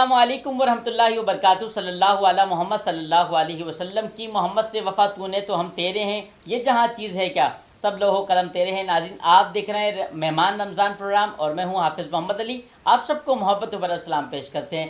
السلام علیکم ورحمۃ اللہ وبرکاتہ۔ صلی اللہ علیہ محمد صلی اللہ علیہ وسلم کی محمد سے وفا تو نے تو ہم تیرے ہیں، یہ جہاں چیز ہے کیا، سب لوہو قلم تیرے ہیں۔ ناظرین آپ دیکھ رہے ہیں مہمان رمضان پروگرام اور میں ہوں حافظ محمد علی، آپ سب کو محبت و سلام پیش کرتے ہیں۔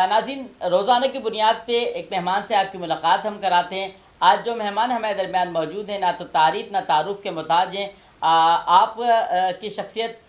ناظرین روزانہ کی بنیاد پہ ایک مہمان سے آپ کی ملاقات ہم کراتے ہیں۔ آج جو مہمان ہمارے درمیان موجود ہیں نہ تو تعریف نہ تعارف کے محتاج ہیں۔ آپ کی شخصیت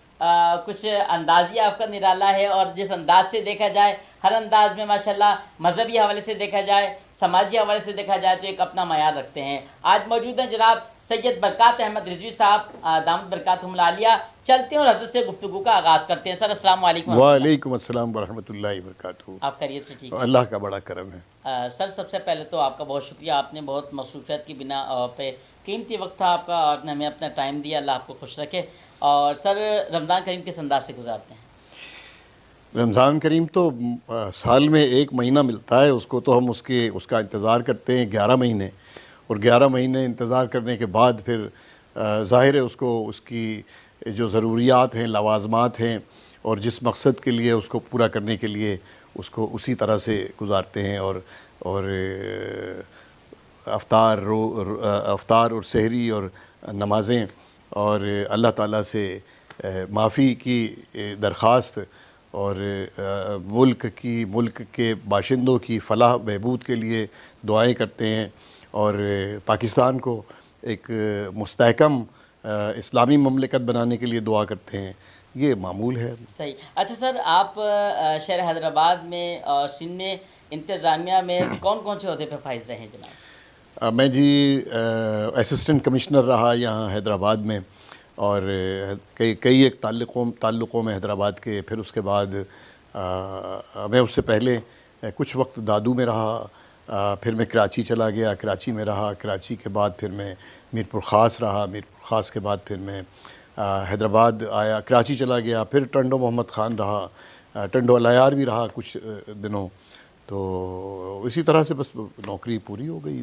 کچھ اندازی آپ کا نرالا ہے، اور جس انداز سے دیکھا جائے ہر انداز میں ماشاءاللہ مذہبی حوالے سے دیکھا جائے سماجی حوالے سے دیکھا جائے تو ایک اپنا معیار رکھتے ہیں۔ آج موجود ہیں جناب سید برکات احمد رضوی صاحب، دامت برکاتہم العالیہ۔ چلتے ہیں اور حضرت سے گفتگو کا آغاز کرتے ہیں۔ سر السلام علیکم۔ وعلیکم السلام ورحمۃ اللہ وبرکاتہ۔ آپ خیریت سے ٹھیک ہیں؟ اللہ کا بڑا کرم ہے۔ سر سب سے پہلے تو آپ کا بہت شکریہ، آپ نے بہت مصروفیت کی بنا پہ قیمتی وقت تھا آپ کا، آپ نے ہمیں اپنا ٹائم دیا، اللہ آپ کو خوش رکھے۔ اور سر رمضان کریم کس انداز سے گزارتے ہیں؟ رمضان کریم تو سال میں ایک مہینہ ملتا ہے، اس کو تو ہم اس کا انتظار کرتے ہیں 11 مہینے، اور 11 مہینے انتظار کرنے کے بعد پھر ظاہر ہے اس کی جو ضروریات ہیں لوازمات ہیں اور جس مقصد کے لیے اس کو پورا کرنے کے لیے اس کو اسی طرح سے گزارتے ہیں، اور افطار اور سحری اور نمازیں اور اللہ تعالیٰ سے معافی کی درخواست اور ملک کے باشندوں کی فلاح بہبود کے لیے دعائیں کرتے ہیں، اور پاکستان کو ایک مستحکم اسلامی مملکت بنانے کے لیے دعا کرتے ہیں۔ یہ معمول ہے۔ صحیح۔ اچھا سر، آپ شہر حیدرآباد میں اور سندھ میں انتظامیہ میں کون کون سے عہدے پہ فائز رہے ہیں جناب؟ میں جی اسسٹنٹ کمشنر رہا یہاں حیدرآباد میں، اور کئی ایک تعلقوں میں حیدرآباد کے، پھر اس کے بعد میں اس سے پہلے کچھ وقت دادو میں رہا، پھر میں کراچی چلا گیا، کراچی میں رہا، کراچی کے بعد پھر میں میرپور خاص رہا، میرپور خاص کے بعد پھر میں حیدرآباد آیا، کراچی چلا گیا، پھر ٹنڈو محمد خان رہا، ٹنڈو العیار بھی رہا کچھ دنوں، تو اسی طرح سے بس نوکری پوری ہو گئی۔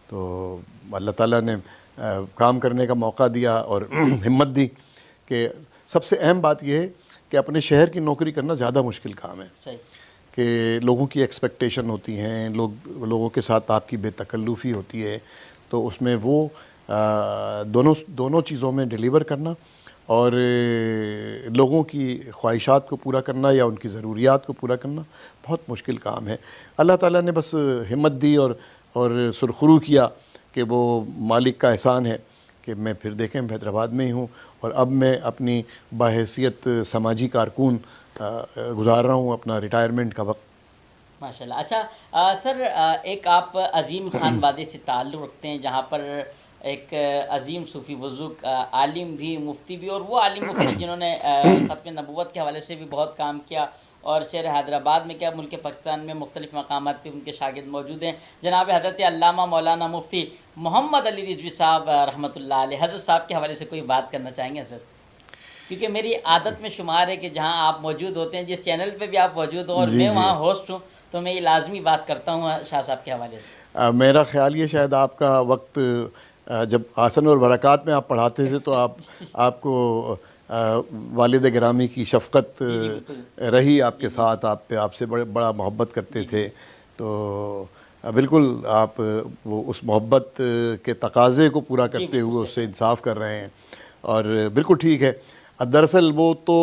تو اللہ تعالیٰ نے کام کرنے کا موقع دیا اور ہمت دی کہ سب سے اہم بات یہ ہے کہ اپنے شہر کی نوکری کرنا زیادہ مشکل کام ہے۔ صحیح۔ کہ لوگوں کی ایکسپیکٹیشن ہوتی ہیں، لوگوں کے ساتھ آپ کی بے تکلفی ہوتی ہے، تو اس میں وہ دونوں چیزوں میں ڈیلیور کرنا اور لوگوں کی خواہشات کو پورا کرنا یا ان کی ضروریات کو پورا کرنا بہت مشکل کام ہے۔ اللہ تعالیٰ نے بس ہمت دی اور سرخرو کیا کہ وہ مالک کا احسان ہے کہ میں پھر دیکھیں حیدرآباد میں ہی ہوں، اور اب میں اپنی بحیثیت سماجی کارکن گزار رہا ہوں اپنا ریٹائرمنٹ کا وقت۔ ماشاءاللہ۔ اچھا سر، ایک آپ عظیم خان وادی سے تعلق رکھتے ہیں جہاں پر ایک عظیم صوفی بزرگ عالم بھی مفتی بھی، اور وہ عالم مفتی جنہوں نے ختم نبوت کے حوالے سے بھی بہت کام کیا، اور شہر حیدرآباد میں کیا ملک پاکستان میں مختلف مقامات پہ ان کے شاگرد موجود ہیں، جناب حضرت علامہ مولانا مفتی محمد علی رضوی صاحب رحمۃ اللہ علیہ۔ حضرت صاحب کے حوالے سے کوئی بات کرنا چاہیں گے حضرت؟ کیونکہ میری عادت میں شمار ہے کہ جہاں آپ موجود ہوتے ہیں، جس چینل پہ بھی آپ موجود ہوں اور میں وہاں ہوسٹ ہوں، تو میں یہ لازمی بات کرتا ہوں شاہ صاحب کے حوالے سے۔ میرا خیال یہ شاید آپ کا وقت جب آسن اور برکات میں آپ پڑھاتے تھے تو آپ کو والد گرامی کی شفقت رہی آپ کے ساتھ، آپ سے بڑا محبت کرتے تھے، تو بالکل آپ وہ اس محبت کے تقاضے کو پورا کرتے ہوئے اس سے انصاف کر رہے ہیں، اور بالکل ٹھیک ہے۔ دراصل وہ تو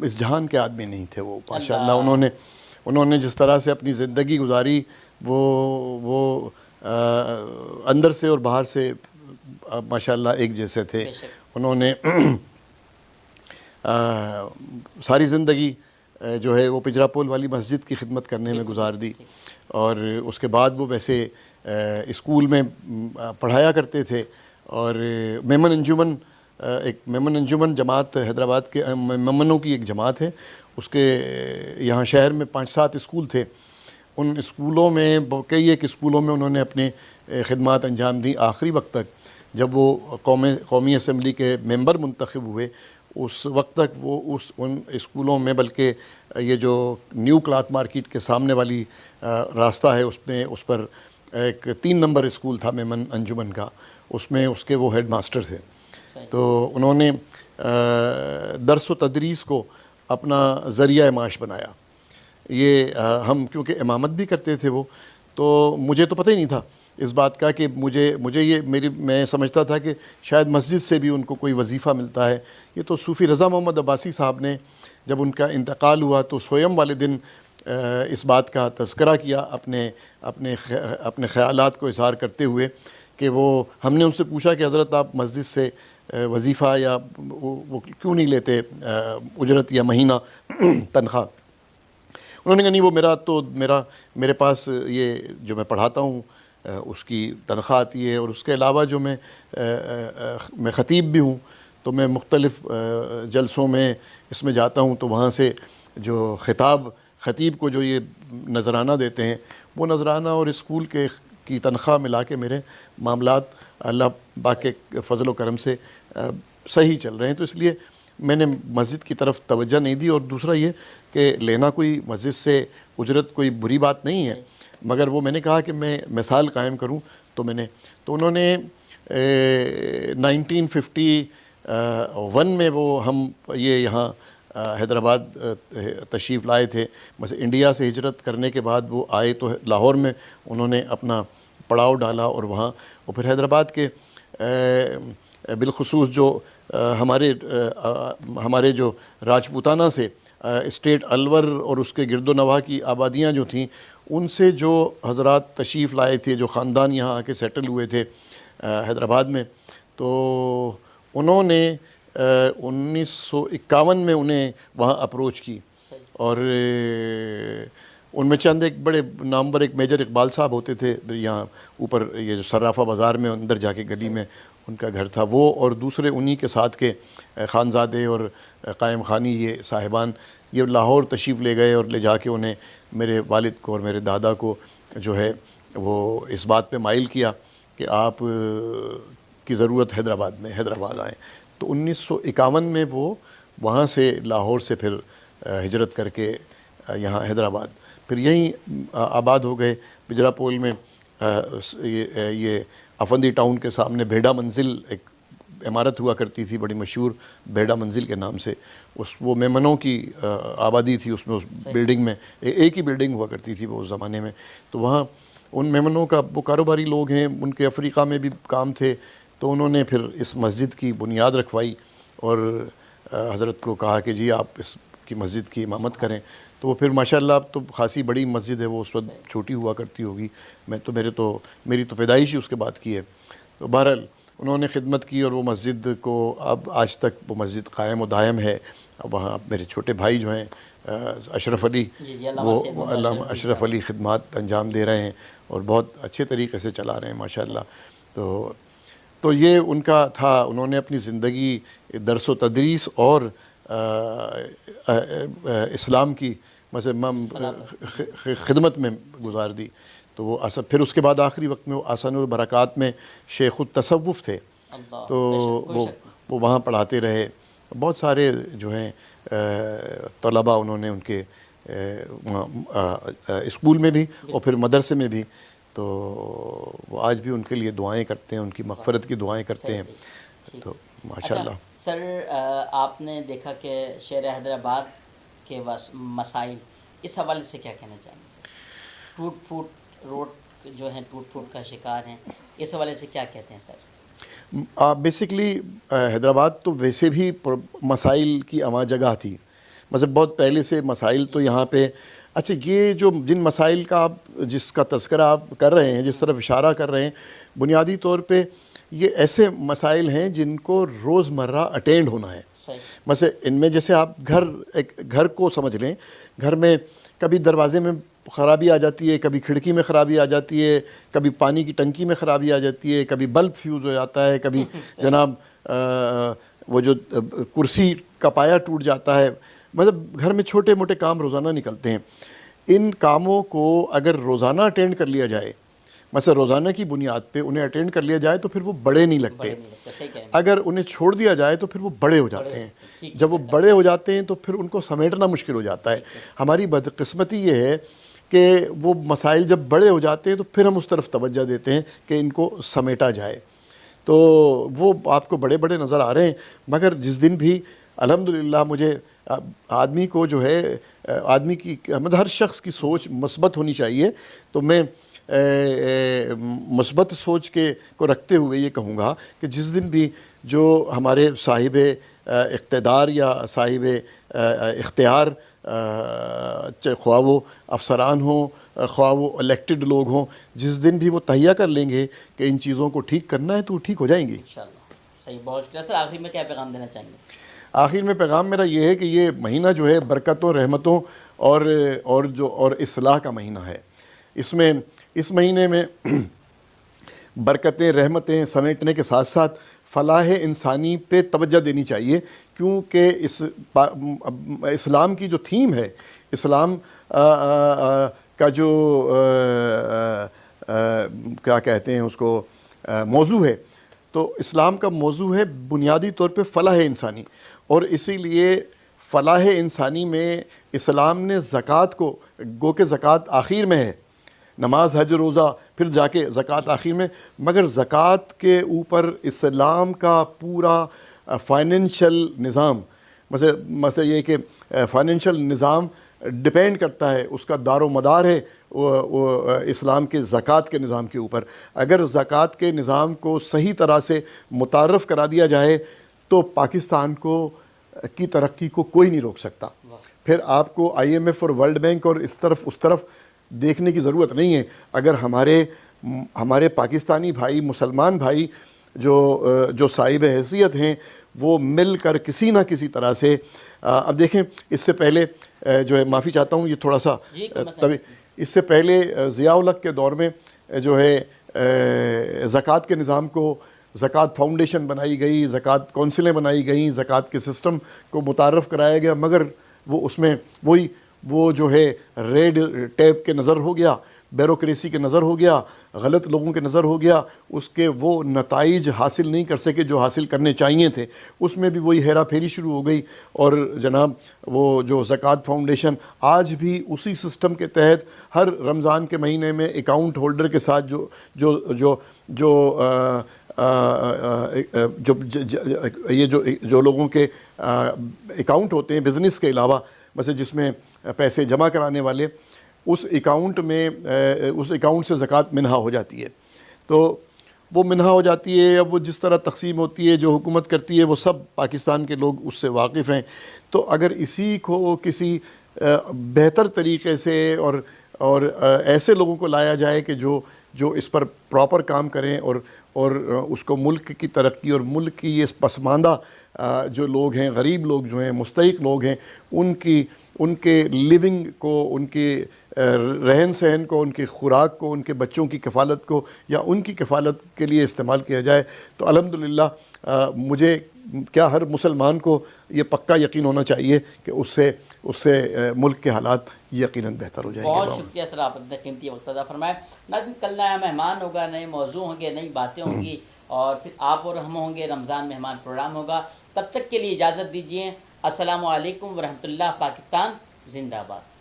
اس جہان کے آدمی نہیں تھے، وہ ماشاءاللہ انہوں نے جس طرح سے اپنی زندگی گزاری وہ اندر سے اور باہر سے ماشاءاللہ ایک جیسے تھے۔ انہوں نے ساری زندگی جو ہے وہ پجرا پول والی مسجد کی خدمت کرنے میں گزار دی، اور اس کے بعد وہ ویسے اسکول میں پڑھایا کرتے تھے، اور میمن انجمن جماعت حیدرآباد کے میمنوں کی ایک جماعت ہے، اس کے یہاں شہر میں 5-7 اسکول تھے، ان اسکولوں میں کئی ایک اسکولوں میں انہوں نے اپنے خدمات انجام دی آخری وقت تک۔ جب وہ قومی اسمبلی کے ممبر منتخب ہوئے اس وقت تک وہ ان اسکولوں میں، بلکہ یہ جو نیو کلاتھ مارکیٹ کے سامنے والی راستہ ہے اس پر ایک 3 نمبر اسکول تھا میمن انجمن کا، اس میں اس کے وہ ہیڈ ماسٹر تھے۔ تو انہوں نے درس و تدریس کو اپنا ذریعہ معاش بنایا، یہ ہم کیونکہ امامت بھی کرتے تھے وہ، تو مجھے تو پتہ ہی نہیں تھا اس بات کا کہ مجھے یہ میں سمجھتا تھا کہ شاید مسجد سے بھی ان کو کوئی وظیفہ ملتا ہے۔ یہ تو صوفی رضا محمد عباسی صاحب نے جب ان کا انتقال ہوا تو سویم والے دن اس بات کا تذکرہ کیا اپنے خیالات کو اظہار کرتے ہوئے کہ ہم نے ان سے پوچھا کہ حضرت آپ مسجد سے وظیفہ یا وہ کیوں نہیں لیتے اجرت یا مہینہ تنخواہ؟ انہوں نے کہا نہیں، وہ میرے پاس یہ جو میں پڑھاتا ہوں اس کی تنخواہ آتی ہے، اور اس کے علاوہ جو میں خطیب بھی ہوں، تو میں مختلف جلسوں میں اس میں جاتا ہوں، تو وہاں سے جو خطیب کو جو یہ نذرانہ دیتے ہیں، وہ نذرانہ اور اسکول کی تنخواہ ملا کے میرے معاملات اللہ پاک کے فضل و کرم سے صحیح چل رہے ہیں۔ تو اس لیے میں نے مسجد کی طرف توجہ نہیں دی، اور دوسرا یہ کہ لینا کوئی مسجد سے اجرت کوئی بری بات نہیں ہے، مگر وہ میں نے کہا کہ میں مثال قائم کروں، تو انہوں نے 1951 میں ہم یہاں حیدرآباد تشریف لائے تھے، مثلا انڈیا سے ہجرت کرنے کے بعد وہ آئے تو لاہور میں انہوں نے اپنا پڑاؤ ڈالا، اور پھر حیدرآباد کے بالخصوص جو ہمارے جو راجپوتانہ سے اسٹیٹ الور اور اس کے گرد و نواح کی آبادیاں جو تھیں، ان سے جو حضرات تشریف لائے تھے، جو خاندان یہاں آ کے سیٹل ہوئے تھے حیدرآباد میں، تو انہوں نے 1951 میں انہیں وہاں اپروچ کی، اور ان میں چند ایک بڑے نامور ایک میجر اقبال صاحب ہوتے تھے یہاں اوپر، یہ جو صرافہ بازار میں اندر جا کے گلی میں ان کا گھر تھا، وہ اور دوسرے انہی کے ساتھ کے خانزادے اور قائم خانی یہ صاحبان یہ لاہور تشریف لے گئے، اور لے جا کے انہیں میرے والد کو اور میرے دادا کو جو ہے وہ اس بات پہ مائل کیا کہ آپ کی ضرورت حیدرآباد آئیں۔ تو 1951 میں وہ وہاں سے لاہور سے پھر ہجرت کر کے یہاں حیدرآباد پھر یہیں آباد ہو گئے۔ بجرا پول میں یہ افندی ٹاؤن کے سامنے بھیڑا منزل ایک عمارت ہوا کرتی تھی بڑی مشہور، بھیڑا منزل کے نام سے، وہ میمنوں کی آبادی تھی، اس میں اس بلڈنگ میں ایک ہی بلڈنگ ہوا کرتی تھی وہ اس زمانے میں، تو وہاں ان میمنوں کا وہ کاروباری لوگ ہیں، ان کے افریقہ میں بھی کام تھے، تو انہوں نے پھر اس مسجد کی بنیاد رکھوائی اور حضرت کو کہا کہ جی آپ اس کی مسجد کی امامت کریں، تو وہ پھر ماشاءاللہ اب تو خاصی بڑی مسجد ہے، وہ اس وقت چھوٹی ہوا کرتی ہوگی، میری تو پیدائش ہی اس کے بعد کی ہے۔ تو بہرحال انہوں نے خدمت کی، اور وہ مسجد کو اب آج تک وہ مسجد قائم و دائم ہے۔ وہاں میرے چھوٹے بھائی جو ہیں اشرف علی، وہ علامہ اشرف علی خدمات انجام دے رہے ہیں اور بہت اچھے طریقے سے چلا رہے ہیں ماشاءاللہ۔ تو یہ ان کا تھا، انہوں نے اپنی زندگی درس و تدریس اور اسلام کی خدمت میں گزار دی۔ تو وہ پھر اس کے بعد آخری وقت میں وہ آسان البرکات میں شیخ التصوف تھے، تو وہ وہاں پڑھاتے رہے۔ بہت سارے جو ہیں طلباء انہوں نے ان کے اسکول میں بھی اور پھر مدرسے میں بھی، تو وہ آج بھی ان کے لیے دعائیں کرتے ہیں، ان کی مغفرت کی دعائیں کرتے ہیں، تو ماشاءاللہ۔ سر آپ نے دیکھا کہ شہر حیدرآباد کے مسائل، اس حوالے سے کیا کہنا چاہیں گے؟ ٹوٹ پھوٹ روڈ جو ہیں ٹوٹ پھوٹ کا شکار ہیں، اس حوالے سے کیا کہتے ہیں سر؟ بیسکلی حیدرآباد تو ویسے بھی مسائل کی اماں جگہ تھی، مطلب بہت پہلے سے مسائل تو یہاں پہ، اچھا یہ جو جن مسائل کا جس کا تذکرہ آپ کر رہے ہیں، جس طرف اشارہ کر رہے ہیں، بنیادی طور پہ یہ ایسے مسائل ہیں جن کو روز مرہ اٹینڈ ہونا ہے۔ مثلا ان میں جیسے آپ گھر کو سمجھ لیں، گھر میں کبھی دروازے میں خرابی آ جاتی ہے، کبھی کھڑکی میں خرابی آ جاتی ہے، کبھی پانی کی ٹنکی میں خرابی آ جاتی ہے، کبھی بلب فیوز ہو جاتا ہے، کبھی جناب وہ جو کرسی کا پایا ٹوٹ جاتا ہے، مطلب گھر میں چھوٹے موٹے کام روزانہ نکلتے ہیں۔ ان کاموں کو اگر روزانہ اٹینڈ کر لیا جائے، مثلا روزانہ کی بنیاد پہ انہیں اٹینڈ کر لیا جائے تو پھر وہ بڑے نہیں لگتے، اگر انہیں چھوڑ دیا جائے تو پھر وہ بڑے ہو جاتے ہیں، جب وہ بڑے ہو جاتے ہیں تو پھر ان کو سمیٹنا مشکل ہو جاتا ہے۔ ہماری بدقسمتی یہ ہے کہ وہ مسائل جب بڑے ہو جاتے ہیں تو پھر ہم اس طرف توجہ دیتے ہیں کہ ان کو سمیٹا جائے، تو وہ آپ کو بڑے بڑے نظر آ رہے ہیں، مگر جس دن بھی الحمدللہ مجھے آدمی کو جو ہے آدمی کی مطلب ہر شخص کی سوچ مثبت ہونی چاہیے. تو میں مثبت سوچ کو رکھتے ہوئے یہ کہوں گا کہ جس دن بھی جو ہمارے صاحب اقتدار یا صاحب اختیار خواہ وہ افسران ہوں خواہ وہ الیکٹڈ لوگ ہوں، جس دن بھی وہ تہیہ کر لیں گے کہ ان چیزوں کو ٹھیک کرنا ہے تو وہ ٹھیک ہو جائیں گی انشاءاللہ. صحیح، بہت شکریہ سر. آخر میں کیا پیغام دینا چاہیں گے؟ آخر میں پیغام میرا یہ ہے کہ یہ مہینہ جو ہے برکتوں، رحمتوں اور اصلاح کا مہینہ ہے. اس مہینے میں برکتیں، رحمتیں سمیٹنے کے ساتھ ساتھ فلاح انسانی پہ توجہ دینی چاہیے، کیونکہ اسلام کی جو تھیم ہے، اسلام کا جو کیا کہتے ہیں اس کو موضوع ہے، تو اسلام کا موضوع ہے بنیادی طور پہ فلاح انسانی. اور اسی لیے فلاح انسانی میں اسلام نے زکوٰۃ کو، گو کہ زکوٰۃ آخر میں ہے، نماز حج روزہ پھر جا کے زکوٰۃ آخر میں، مگر زکوٰۃ کے اوپر اسلام کا پورا فائنینشل نظام، مثلا یہ کہ فائنینشل نظام ڈپینڈ کرتا ہے، اس کا دار و مدار ہے اسلام کے زکوٰۃ کے نظام کے اوپر. اگر زکوٰۃ کے نظام کو صحیح طرح سے متعارف کرا دیا جائے تو پاکستان کی ترقی کو کوئی نہیں روک سکتا. پھر آپ کو IMF اور ورلڈ بینک اور اس طرف دیکھنے کی ضرورت نہیں ہے. اگر ہمارے پاکستانی بھائی، مسلمان بھائی جو صاحب حیثیت ہیں، وہ مل کر کسی نہ کسی طرح سے اب دیکھیں، اس سے پہلے جو ہے، معافی چاہتا ہوں یہ تھوڑا سا اس سے پہلے ضیاء الحق کے دور میں جو ہے زکوٰۃ کے نظام کو، زکوٰۃ فاؤنڈیشن بنائی گئی، زکوٰۃ کونسلیں بنائی گئیں، زکوٰۃ کے سسٹم کو متعارف کرایا گیا، مگر وہ اس میں وہ جو ہے ریڈ ٹیپ کے نظر ہو گیا، بیوروکریسی کے نظر ہو گیا، غلط لوگوں کے نظر ہو گیا، اس کے وہ نتائج حاصل نہیں کر سکے جو حاصل کرنے چاہیے تھے. اس میں بھی وہی ہیرا پھیری شروع ہو گئی. اور جناب وہ جو زکوٰۃ فاؤنڈیشن آج بھی اسی سسٹم کے تحت ہر رمضان کے مہینے میں اکاؤنٹ ہولڈر کے ساتھ جو لوگوں کے اکاؤنٹ ہوتے ہیں بزنس کے علاوہ، مثلا جس میں پیسے جمع کرانے والے، اس اکاؤنٹ سے زکوٰۃ منہا ہو جاتی ہے. تو وہ منہا ہو جاتی ہے. اب وہ جس طرح تقسیم ہوتی ہے، جو حکومت کرتی ہے، وہ سب پاکستان کے لوگ اس سے واقف ہیں. تو اگر اسی کو کسی بہتر طریقے سے اور ایسے لوگوں کو لایا جائے کہ جو اس پر پراپر کام کریں اور اس کو ملک کی ترقی اور ملک کی یہ پسماندہ جو لوگ ہیں، غریب لوگ جو ہیں، مستحق لوگ ہیں، ان کے لیونگ کو، ان کے رہن سہن کو، ان کی خوراک کو، ان کے بچوں کی کفالت کو یا ان کی کفالت کے لیے استعمال کیا جائے، تو الحمدللہ مجھے کیا ہر مسلمان کو یہ پکا یقین ہونا چاہیے کہ اس سے ملک کے حالات یقیناً بہتر ہو جائیں گے. بہت شکریہ سر، آپ نے قیمتی وقت عطا فرمایا. ناظرین، کل نیا مہمان ہوگا، نئے موضوع ہوں گے، نئی باتیں ہوں گی، اور پھر آپ اور ہم ہوں گے، رمضان مہمان پروگرام ہوگا. تب تک کے لیے اجازت دیجیے. السلام علیکم ورحمۃ اللہ. پاکستان زندہ باد.